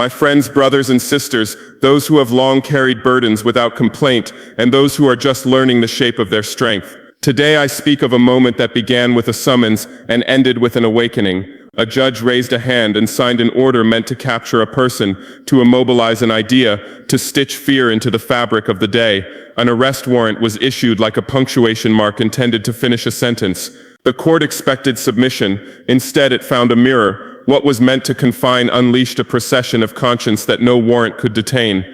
My friends, brothers and sisters, those who have long carried burdens without complaint, and those who are just learning the shape of their strength. Today I speak of a moment that began with a summons and ended with an awakening. A judge raised a hand and signed an order meant to capture a person, to immobilize an idea, to stitch fear into the fabric of the day. An arrest warrant was issued like a punctuation mark intended to finish a sentence. The court expected submission. Instead, it found a mirror. What was meant to confine unleashed a procession of conscience that no warrant could detain.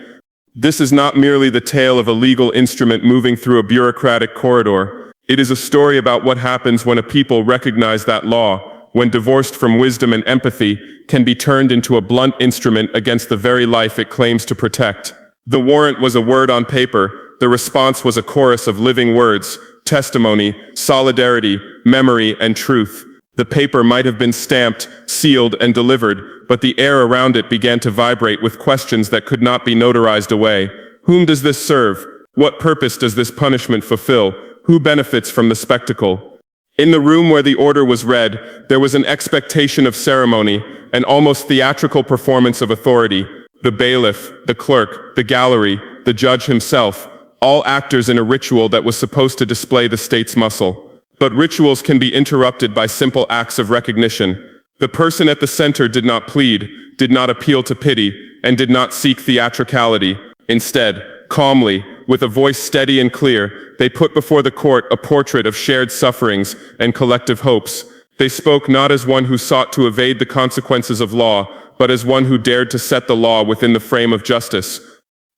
This is not merely the tale of a legal instrument moving through a bureaucratic corridor. It is a story about what happens when a people recognize that law, when divorced from wisdom and empathy, can be turned into a blunt instrument against the very life it claims to protect. The warrant was a word on paper. The response was a chorus of living words, testimony, solidarity, memory, and truth. The paper might have been stamped, sealed, and delivered, but the air around it began to vibrate with questions that could not be notarized away. Whom does this serve? What purpose does this punishment fulfill? Who benefits from the spectacle? In the room where the order was read, there was an expectation of ceremony, an almost theatrical performance of authority. The bailiff, the clerk, the gallery, the judge himself, all actors in a ritual that was supposed to display the state's muscle. But rituals can be interrupted by simple acts of recognition. The person at the center did not plead, did not appeal to pity, and did not seek theatricality. Instead, calmly, with a voice steady and clear, they put before the court a portrait of shared sufferings and collective hopes. They spoke not as one who sought to evade the consequences of law, but as one who dared to set the law within the frame of justice.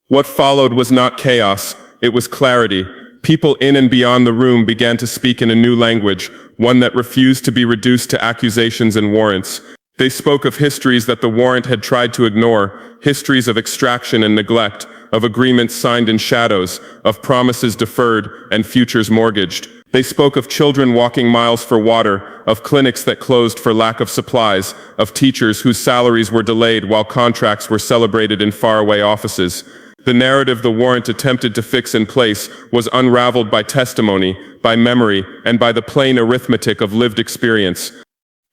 What followed was not chaos, it was clarity. People in and beyond the room began to speak in a new language, one that refused to be reduced to accusations and warrants. They spoke of histories that the warrant had tried to ignore, histories of extraction and neglect, of agreements signed in shadows, of promises deferred and futures mortgaged. They spoke of children walking miles for water, of clinics that closed for lack of supplies, of teachers whose salaries were delayed while contracts were celebrated in faraway offices. The narrative the warrant attempted to fix in place was unraveled by testimony, by memory, and by the plain arithmetic of lived experience.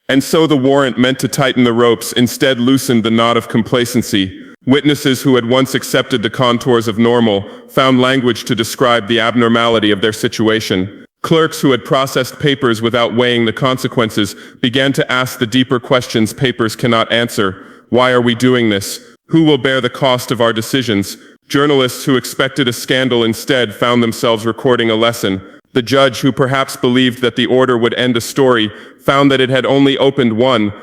And so the warrant meant to tighten the ropes instead loosened the knot of complacency. Witnesses who had once accepted the contours of normal found language to describe the abnormality of their situation. Clerks who had processed papers without weighing the consequences began to ask the deeper questions papers cannot answer. Why are we doing this? Who will bear the cost of our decisions? Journalists who expected a scandal instead found themselves recording a lesson. The judge, who perhaps believed that the order would end a story, found that it had only opened one.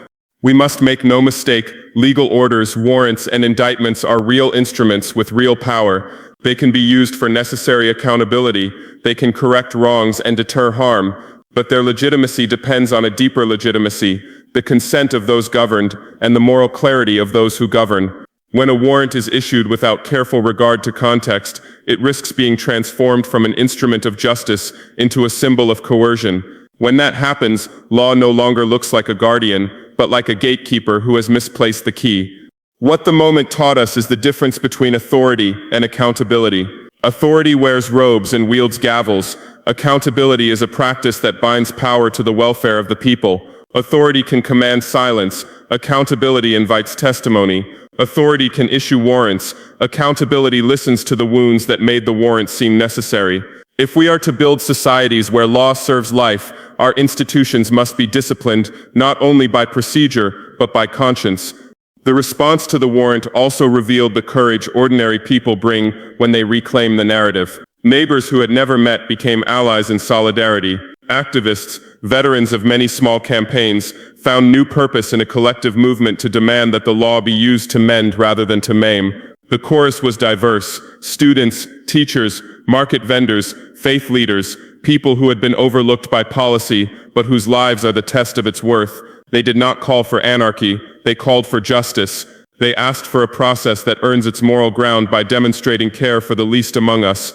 We must make no mistake, legal orders, warrants, and indictments are real instruments with real power. They can be used for necessary accountability, they can correct wrongs and deter harm, but their legitimacy depends on a deeper legitimacy, the consent of those governed, and the moral clarity of those who govern. When a warrant is issued without careful regard to context, it risks being transformed from an instrument of justice into a symbol of coercion. When that happens, law no longer looks like a guardian, but like a gatekeeper who has misplaced the key. What the moment taught us is the difference between authority and accountability. Authority wears robes and wields gavels. Accountability is a practice that binds power to the welfare of the people. Authority can command silence. Accountability invites testimony. Authority can issue warrants. Accountability listens to the wounds that made the warrant seem necessary. If we are to build societies where law serves life, our institutions must be disciplined not only by procedure, but by conscience. The response to the warrant also revealed the courage ordinary people bring when they reclaim the narrative. Neighbors who had never met became allies in solidarity. Activists, veterans of many small campaigns, found new purpose in a collective movement to demand that the law be used to mend rather than to maim. The chorus was diverse: students, teachers, market vendors, faith leaders, people who had been overlooked by policy, but whose lives are the test of its worth. They did not call for anarchy, they called for justice. They asked for a process that earns its moral ground by demonstrating care for the least among us.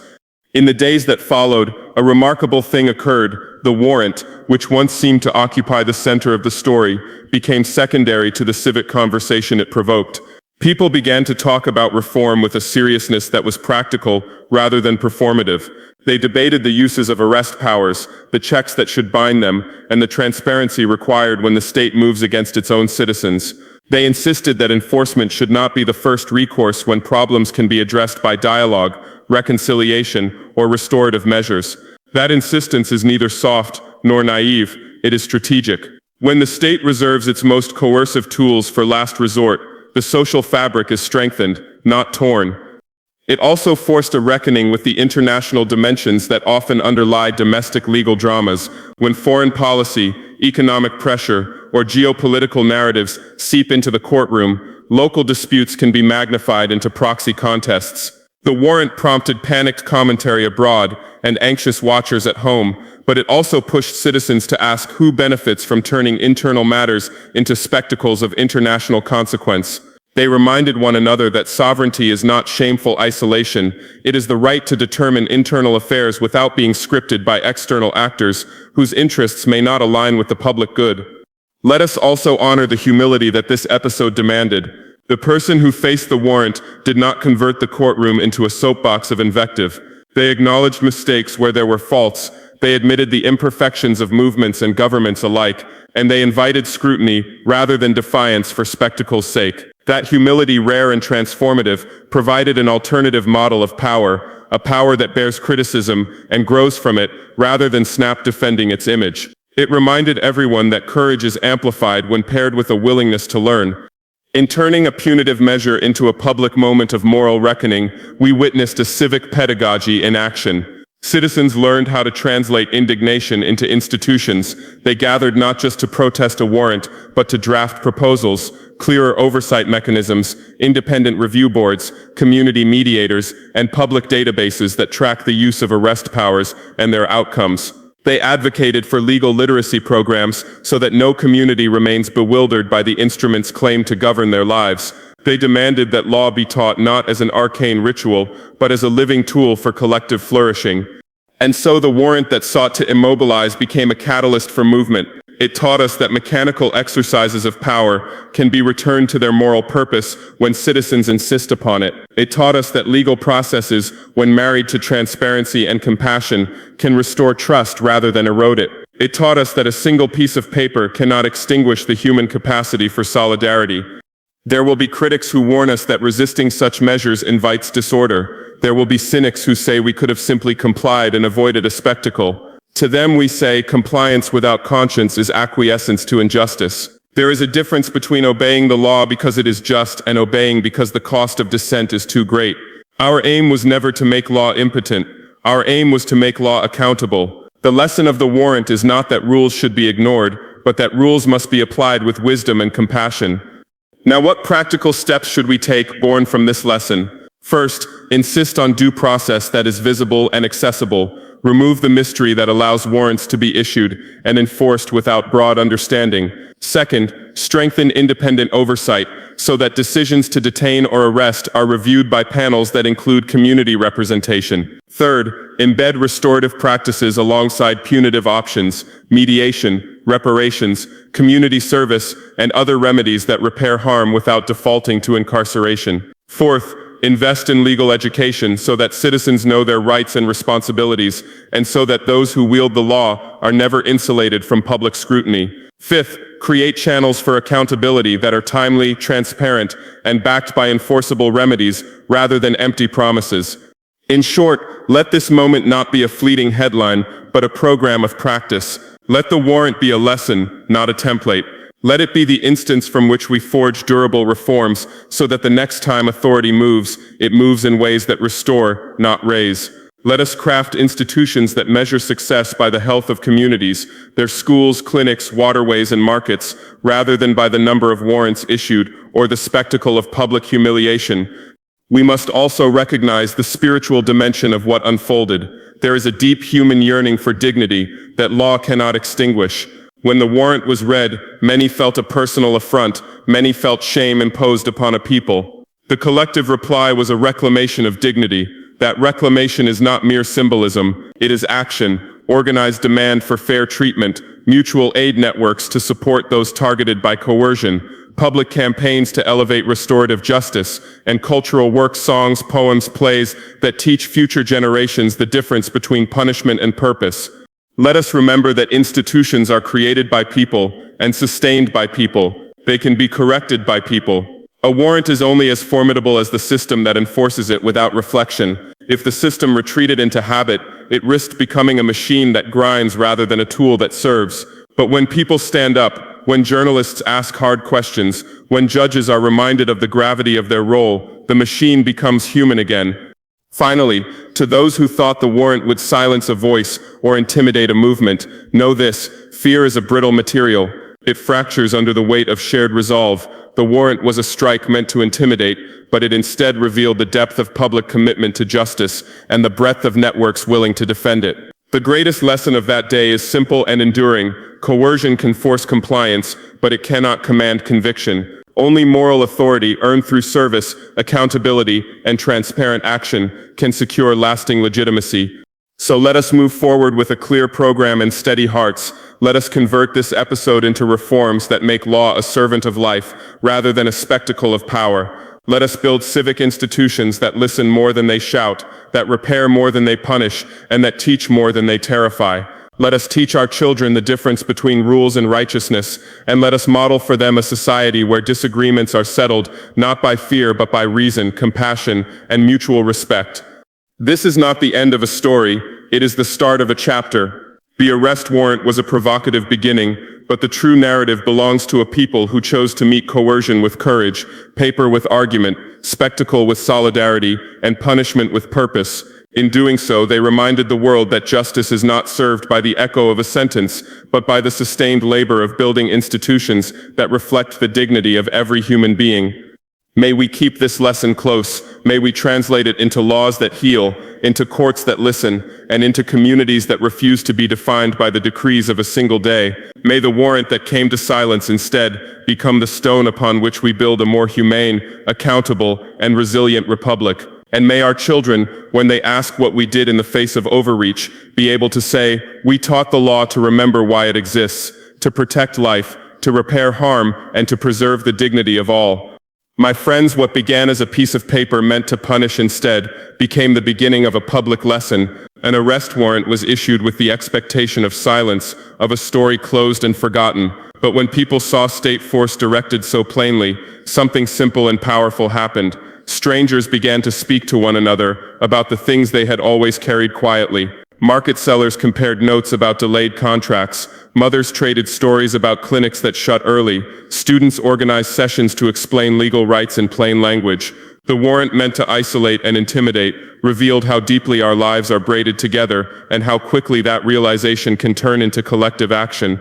In the days that followed, a remarkable thing occurred. The warrant, which once seemed to occupy the center of the story, became secondary to the civic conversation it provoked. People began to talk about reform with a seriousness that was practical rather than performative. They debated the uses of arrest powers, the checks that should bind them, and the transparency required when the state moves against its own citizens. They insisted that enforcement should not be the first recourse when problems can be addressed by dialogue, reconciliation, or restorative measures. That insistence is neither soft nor naive, it is strategic. When the state reserves its most coercive tools for last resort, the social fabric is strengthened, not torn. It also forced a reckoning with the international dimensions that often underlie domestic legal dramas. When foreign policy, economic pressure, or geopolitical narratives seep into the courtroom, local disputes can be magnified into proxy contests. The warrant prompted panicked commentary abroad and anxious watchers at home, but it also pushed citizens to ask who benefits from turning internal matters into spectacles of international consequence. They reminded one another that sovereignty is not shameful isolation, it is the right to determine internal affairs without being scripted by external actors whose interests may not align with the public good. Let us also honor the humility that this episode demanded. The person who faced the warrant did not convert the courtroom into a soapbox of invective. They acknowledged mistakes where there were faults, they admitted the imperfections of movements and governments alike, and they invited scrutiny rather than defiance for spectacle's sake. That humility, rare and transformative, provided an alternative model of power, a power that bears criticism and grows from it rather than snap defending its image. It reminded everyone that courage is amplified when paired with a willingness to learn. In turning a punitive measure into a public moment of moral reckoning, we witnessed a civic pedagogy in action. Citizens learned how to translate indignation into institutions. They gathered not just to protest a warrant, but to draft proposals, clearer oversight mechanisms, independent review boards, community mediators, and public databases that track the use of arrest powers and their outcomes. They advocated for legal literacy programs so that no community remains bewildered by the instruments claimed to govern their lives. They demanded that law be taught not as an arcane ritual, but as a living tool for collective flourishing. And so the warrant that sought to immobilize became a catalyst for movement. It taught us that mechanical exercises of power can be returned to their moral purpose when citizens insist upon it. It taught us that legal processes, when married to transparency and compassion, can restore trust rather than erode it. It taught us that a single piece of paper cannot extinguish the human capacity for solidarity. There will be critics who warn us that resisting such measures invites disorder. There will be cynics who say we could have simply complied and avoided a spectacle. To them we say compliance without conscience is acquiescence to injustice. There is a difference between obeying the law because it is just and obeying because the cost of dissent is too great. Our aim was never to make law impotent. Our aim was to make law accountable. The lesson of the warrant is not that rules should be ignored, but that rules must be applied with wisdom and compassion. Now, what practical steps should we take born from this lesson? First, insist on due process that is visible and accessible. Remove the mystery that allows warrants to be issued and enforced without broad understanding. Second, strengthen independent oversight so that decisions to detain or arrest are reviewed by panels that include community representation. Third, embed restorative practices alongside punitive options, mediation, reparations, community service, and other remedies that repair harm without defaulting to incarceration. Fourth, invest in legal education so that citizens know their rights and responsibilities, and so that those who wield the law are never insulated from public scrutiny. Fifth, create channels for accountability that are timely, transparent, and backed by enforceable remedies rather than empty promises. In short, let this moment not be a fleeting headline, but a program of practice. Let the warrant be a lesson, not a template. Let it be the instance from which we forge durable reforms so that the next time authority moves, it moves in ways that restore, not raise. Let us craft institutions that measure success by the health of communities, their schools, clinics, waterways, and markets, rather than by the number of warrants issued or the spectacle of public humiliation. We must also recognize the spiritual dimension of what unfolded. There is a deep human yearning for dignity that law cannot extinguish. When the warrant was read, many felt a personal affront, many felt shame imposed upon a people. The collective reply was a reclamation of dignity. That reclamation is not mere symbolism, it is action, organized demand for fair treatment, mutual aid networks to support those targeted by coercion, public campaigns to elevate restorative justice, and cultural works, songs, poems, plays that teach future generations the difference between punishment and purpose. Let us remember that institutions are created by people and sustained by people. They can be corrected by people. A warrant is only as formidable as the system that enforces it without reflection. If the system retreated into habit, it risked becoming a machine that grinds rather than a tool that serves. But when people stand up, when journalists ask hard questions, when judges are reminded of the gravity of their role, the machine becomes human again. Finally, to those who thought the warrant would silence a voice or intimidate a movement, know this: fear is a brittle material. It fractures under the weight of shared resolve. The warrant was a strike meant to intimidate, but it instead revealed the depth of public commitment to justice and the breadth of networks willing to defend it. The greatest lesson of that day is simple and enduring. Coercion can force compliance, but it cannot command conviction. Only moral authority earned through service, accountability, and transparent action can secure lasting legitimacy. So let us move forward with a clear program and steady hearts. Let us convert this episode into reforms that make law a servant of life, rather than a spectacle of power. Let us build civic institutions that listen more than they shout, that repair more than they punish, and that teach more than they terrify. Let us teach our children the difference between rules and righteousness, and let us model for them a society where disagreements are settled not by fear but by reason, compassion, and mutual respect. This is not the end of a story, it is the start of a chapter. The arrest warrant was a provocative beginning, but the true narrative belongs to a people who chose to meet coercion with courage, paper with argument, spectacle with solidarity, and punishment with purpose. In doing so, they reminded the world that justice is not served by the echo of a sentence, but by the sustained labor of building institutions that reflect the dignity of every human being. May we keep this lesson close. May we translate it into laws that heal, into courts that listen, and into communities that refuse to be defined by the decrees of a single day. May the warrant that came to silence instead become the stone upon which we build a more humane, accountable, and resilient republic. And may our children, when they ask what we did in the face of overreach, be able to say, "We taught the law to remember why it exists, to protect life, to repair harm, and to preserve the dignity of all." My friends, what began as a piece of paper meant to punish instead became the beginning of a public lesson. An arrest warrant was issued with the expectation of silence, of a story closed and forgotten. But when people saw state force directed so plainly, something simple and powerful happened. Strangers began to speak to one another about the things they had always carried quietly. Market sellers compared notes about delayed contracts. Mothers traded stories about clinics that shut early. Students organized sessions to explain legal rights in plain language. The warrant, meant to isolate and intimidate, revealed how deeply our lives are braided together and how quickly that realization can turn into collective action.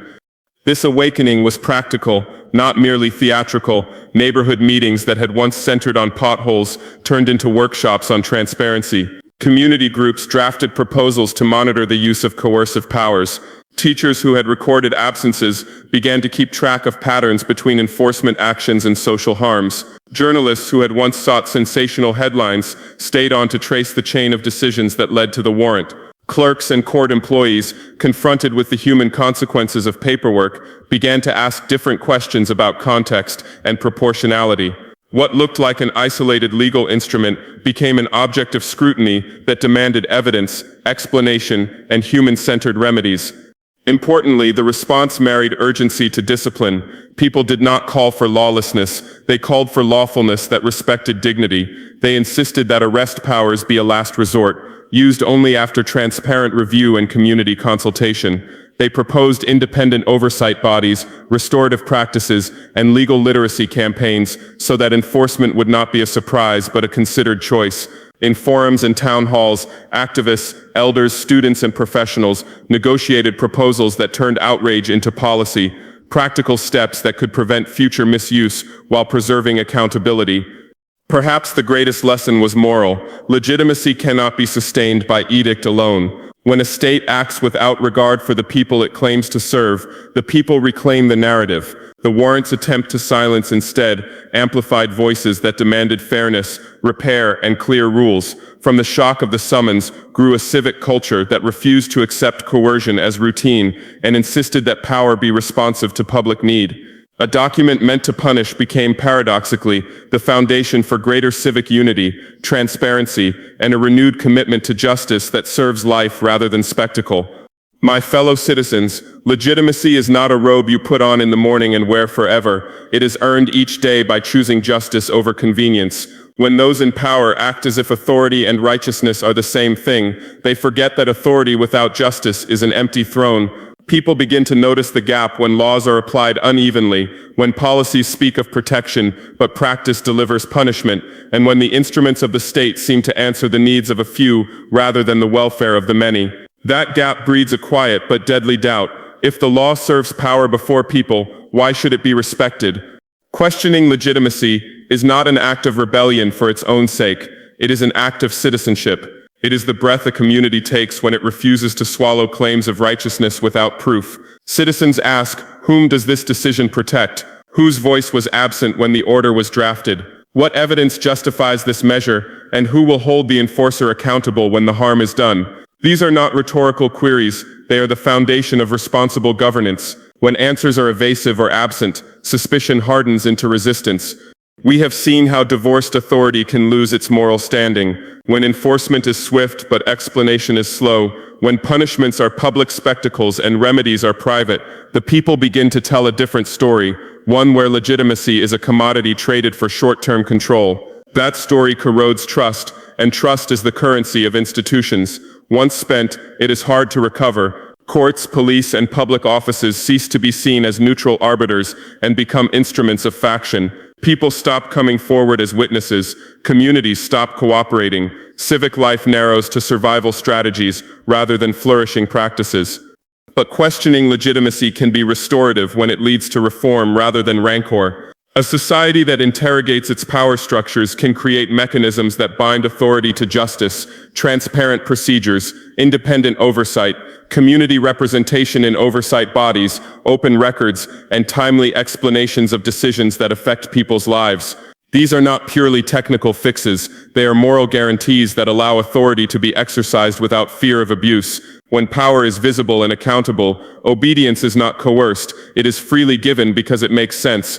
This awakening was practical, not merely theatrical. Neighborhood meetings that had once centered on potholes turned into workshops on transparency. Community groups drafted proposals to monitor the use of coercive powers. Teachers who had recorded absences began to keep track of patterns between enforcement actions and social harms. Journalists who had once sought sensational headlines stayed on to trace the chain of decisions that led to the warrant. Clerks and court employees, confronted with the human consequences of paperwork, began to ask different questions about context and proportionality. What looked like an isolated legal instrument became an object of scrutiny that demanded evidence, explanation, and human-centered remedies. Importantly, the response married urgency to discipline. People did not call for lawlessness, they called for lawfulness that respected dignity. They insisted that arrest powers be a last resort, used only after transparent review and community consultation. They proposed independent oversight bodies, restorative practices, and legal literacy campaigns so that enforcement would not be a surprise but a considered choice. In forums and town halls, activists, elders, students, and professionals negotiated proposals that turned outrage into policy, practical steps that could prevent future misuse while preserving accountability. Perhaps the greatest lesson was moral. Legitimacy cannot be sustained by edict alone. When a state acts without regard for the people it claims to serve, the people reclaim the narrative. The warrant's attempt to silence instead amplified voices that demanded fairness, repair, and clear rules. From the shock of the summons grew a civic culture that refused to accept coercion as routine and insisted that power be responsive to public need. A document meant to punish became paradoxically the foundation for greater civic unity, transparency, and a renewed commitment to justice that serves life rather than spectacle. My fellow citizens, legitimacy is not a robe you put on in the morning and wear forever. It is earned each day by choosing justice over convenience. When those in power act as if authority and righteousness are the same thing, they forget that authority without justice is an empty throne. People begin to notice the gap when laws are applied unevenly, when policies speak of protection but practice delivers punishment, and when the instruments of the state seem to answer the needs of a few rather than the welfare of the many. That gap breeds a quiet but deadly doubt. If the law serves power before people, why should it be respected? Questioning legitimacy is not an act of rebellion for its own sake. It is an act of citizenship. It is the breath a community takes when it refuses to swallow claims of righteousness without proof. Citizens ask, whom does this decision protect? Whose voice was absent when the order was drafted? What evidence justifies this measure, and who will hold the enforcer accountable when the harm is done? These are not rhetorical queries, they are the foundation of responsible governance. When answers are evasive or absent, suspicion hardens into resistance. We have seen how divorced authority can lose its moral standing, when enforcement is swift but explanation is slow, when punishments are public spectacles and remedies are private, the people begin to tell a different story, one where legitimacy is a commodity traded for short-term control. That story corrodes trust, and trust is the currency of institutions. Once spent, it is hard to recover. Courts, police, and public offices cease to be seen as neutral arbiters and become instruments of faction. People stop coming forward as witnesses. Communities stop cooperating. Civic life narrows to survival strategies rather than flourishing practices. But questioning legitimacy can be restorative when it leads to reform rather than rancor. A society that interrogates its power structures can create mechanisms that bind authority to justice, transparent procedures, independent oversight, community representation in oversight bodies, open records, and timely explanations of decisions that affect people's lives. These are not purely technical fixes, they are moral guarantees that allow authority to be exercised without fear of abuse. When power is visible and accountable, obedience is not coerced, it is freely given because it makes sense.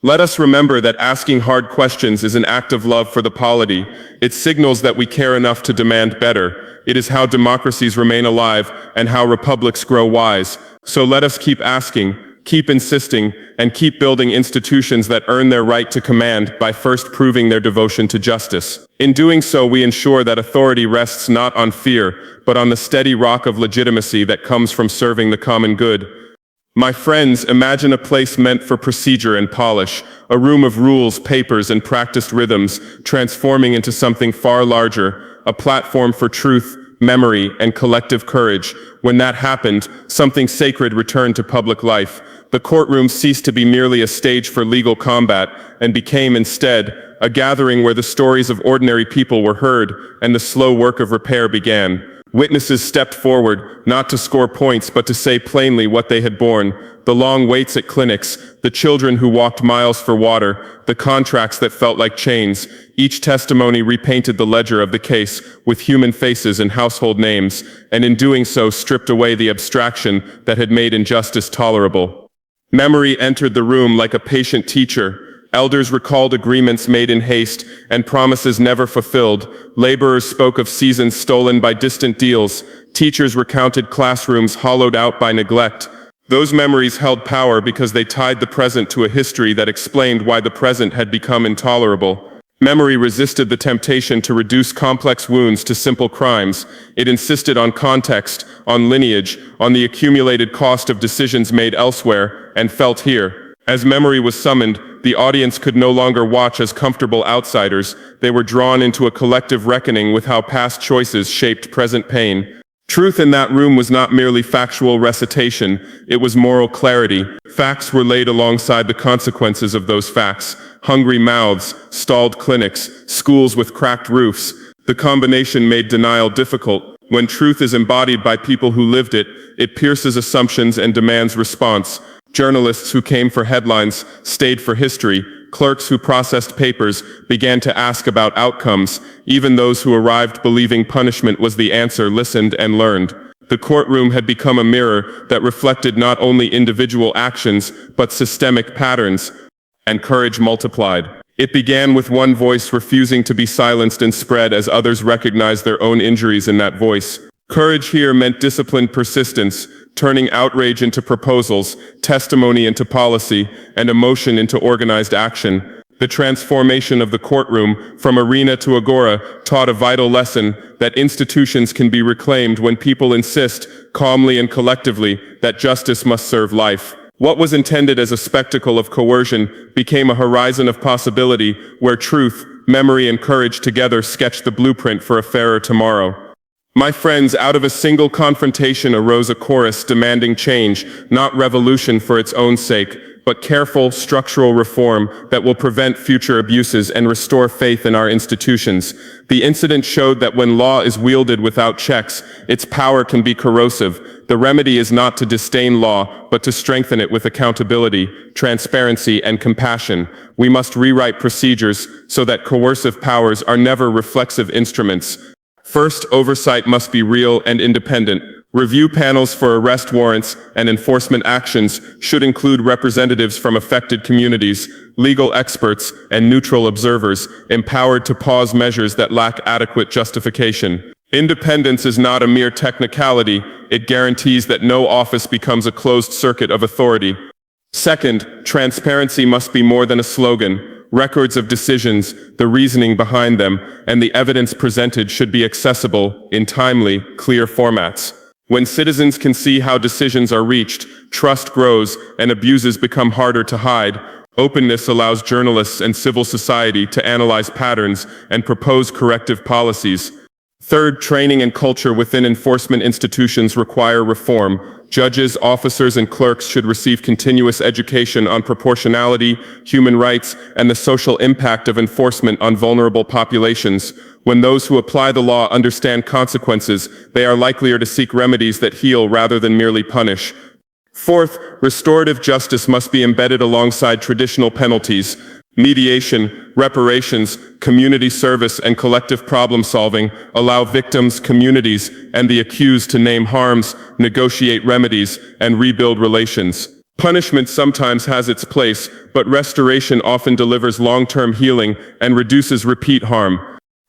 Let us remember that asking hard questions is an act of love for the polity. It signals that we care enough to demand better. It is how democracies remain alive and how republics grow wise. So let us keep asking, keep insisting, and keep building institutions that earn their right to command by first proving their devotion to justice. In doing so, we ensure that authority rests not on fear, but on the steady rock of legitimacy that comes from serving the common good. My friends, imagine a place meant for procedure and polish, a room of rules, papers, and practiced rhythms, transforming into something far larger, a platform for truth, memory, and collective courage. When that happened, something sacred returned to public life. The courtroom ceased to be merely a stage for legal combat and became instead a gathering where the stories of ordinary people were heard and the slow work of repair began. Witnesses stepped forward, not to score points but to say plainly what they had borne. The long waits at clinics, the children who walked miles for water, the contracts that felt like chains. Each testimony repainted the ledger of the case with human faces and household names, and in doing so stripped away the abstraction that had made injustice tolerable. Memory entered the room like a patient teacher. Elders recalled agreements made in haste and promises never fulfilled. Laborers spoke of seasons stolen by distant deals. Teachers recounted classrooms hollowed out by neglect. Those memories held power because they tied the present to a history that explained why the present had become intolerable. Memory resisted the temptation to reduce complex wounds to simple crimes. It insisted on context, on lineage, on the accumulated cost of decisions made elsewhere and felt here. As memory was summoned, the audience could no longer watch as comfortable outsiders. They were drawn into a collective reckoning with how past choices shaped present pain. Truth in that room was not merely factual recitation, it was moral clarity. Facts were laid alongside the consequences of those facts. Hungry mouths, stalled clinics, schools with cracked roofs. The combination made denial difficult. When truth is embodied by people who lived it, it pierces assumptions and demands response. Journalists who came for headlines stayed for history. Clerks who processed papers began to ask about outcomes. Even those who arrived believing punishment was the answer listened and learned. The courtroom had become a mirror that reflected not only individual actions, but systemic patterns, and courage multiplied. It began with one voice refusing to be silenced and spread as others recognized their own injuries in that voice. Courage here meant disciplined persistence, turning outrage into proposals, testimony into policy, and emotion into organized action. The transformation of the courtroom, from arena to agora, taught a vital lesson that institutions can be reclaimed when people insist, calmly and collectively, that justice must serve life. What was intended as a spectacle of coercion became a horizon of possibility where truth, memory, and courage together sketched the blueprint for a fairer tomorrow. My friends, out of a single confrontation arose a chorus demanding change, not revolution for its own sake, but careful, structural reform that will prevent future abuses and restore faith in our institutions. The incident showed that when law is wielded without checks, its power can be corrosive. The remedy is not to disdain law, but to strengthen it with accountability, transparency, and compassion. We must rewrite procedures so that coercive powers are never reflexive instruments. First, oversight must be real and independent. Review panels for arrest warrants and enforcement actions should include representatives from affected communities, legal experts, and neutral observers, empowered to pause measures that lack adequate justification. Independence is not a mere technicality, it guarantees that no office becomes a closed circuit of authority. Second, transparency must be more than a slogan. Records of decisions, the reasoning behind them, and the evidence presented should be accessible in timely, clear formats. When citizens can see how decisions are reached, trust grows and abuses become harder to hide. Openness allows journalists and civil society to analyze patterns and propose corrective policies. Third, training and culture within enforcement institutions require reform. Judges, officers, and clerks should receive continuous education on proportionality, human rights, and the social impact of enforcement on vulnerable populations. When those who apply the law understand consequences, they are likelier to seek remedies that heal rather than merely punish. Fourth, restorative justice must be embedded alongside traditional penalties. Mediation, reparations, community service, and collective problem-solving allow victims, communities, and the accused to name harms, negotiate remedies, and rebuild relations. Punishment sometimes has its place, but restoration often delivers long-term healing and reduces repeat harm.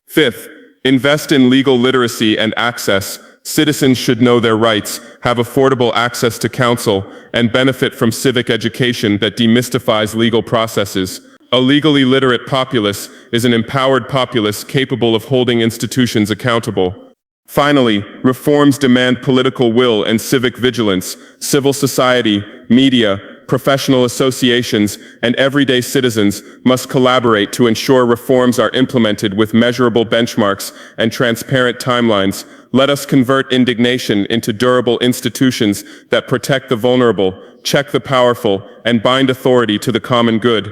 Fifth, invest in legal literacy and access. Citizens should know their rights, have affordable access to counsel, and benefit from civic education that demystifies legal processes. A legally literate populace is an empowered populace capable of holding institutions accountable. Finally, reforms demand political will and civic vigilance. Civil society, media, professional associations, and everyday citizens must collaborate to ensure reforms are implemented with measurable benchmarks and transparent timelines. Let us convert indignation into durable institutions that protect the vulnerable, check the powerful, and bind authority to the common good.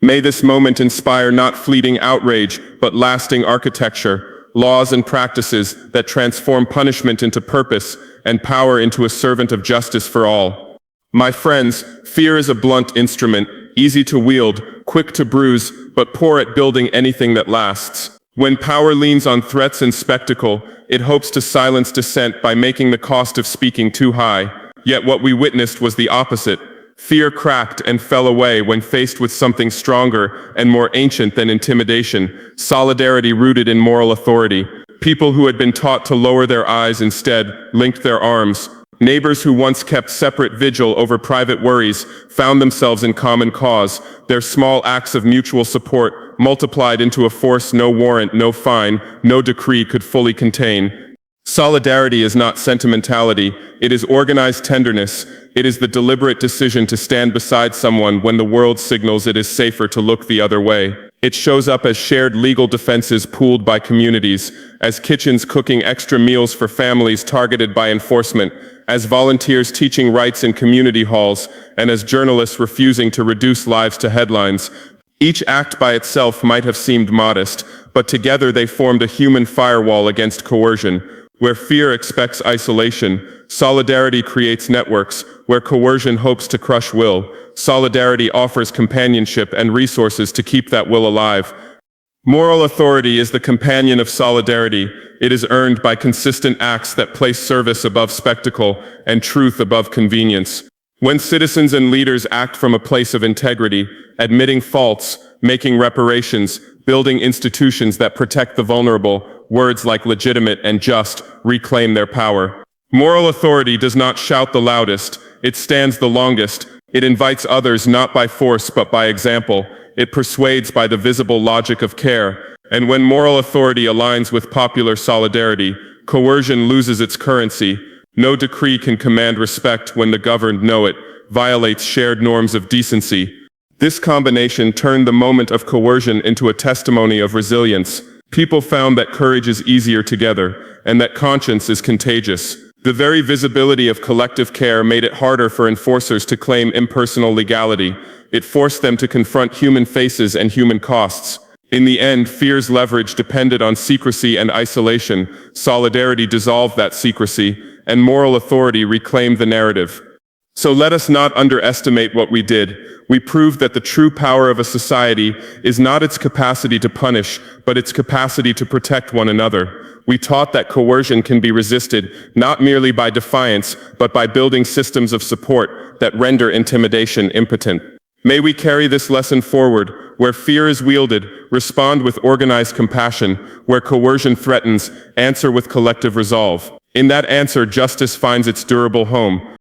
May this moment inspire not fleeting outrage, but lasting architecture, laws and practices that transform punishment into purpose and power into a servant of justice for all. My friends, fear is a blunt instrument, easy to wield, quick to bruise, but poor at building anything that lasts. When power leans on threats and spectacle, it hopes to silence dissent by making the cost of speaking too high. Yet what we witnessed was the opposite. Fear cracked and fell away when faced with something stronger and more ancient than intimidation, solidarity rooted in moral authority. People who had been taught to lower their eyes instead linked their arms. Neighbors who once kept separate vigil over private worries found themselves in common cause. Their small acts of mutual support multiplied into a force no warrant, no fine, no decree could fully contain. Solidarity is not sentimentality, it is organized tenderness. It is the deliberate decision to stand beside someone when the world signals it is safer to look the other way. It shows up as shared legal defenses pooled by communities, as kitchens cooking extra meals for families targeted by enforcement, as volunteers teaching rights in community halls, and as journalists refusing to reduce lives to headlines. Each act by itself might have seemed modest, but together they formed a human firewall against coercion. Where fear expects isolation, solidarity creates networks. Where coercion hopes to crush will, solidarity offers companionship and resources to keep that will alive. Moral authority is the companion of solidarity. It is earned by consistent acts that place service above spectacle and truth above convenience. When citizens and leaders act from a place of integrity, admitting faults, making reparations, building institutions that protect the vulnerable. Words like legitimate and just reclaim their power. Moral authority does not shout the loudest, it stands the longest. It invites others not by force but by example. It persuades by the visible logic of care. And when moral authority aligns with popular solidarity, coercion loses its currency. No decree can command respect when the governed know it violates shared norms of decency. This combination turned the moment of coercion into a testimony of resilience. People found that courage is easier together, and that conscience is contagious. The very visibility of collective care made it harder for enforcers to claim impersonal legality. It forced them to confront human faces and human costs. In the end, fear's leverage depended on secrecy and isolation. Solidarity dissolved that secrecy, and moral authority reclaimed the narrative. So let us not underestimate what we did. We proved that the true power of a society is not its capacity to punish, but its capacity to protect one another. We taught that coercion can be resisted, not merely by defiance, but by building systems of support that render intimidation impotent. May we carry this lesson forward. Where fear is wielded, respond with organized compassion. Where coercion threatens, answer with collective resolve. In that answer, justice finds its durable home.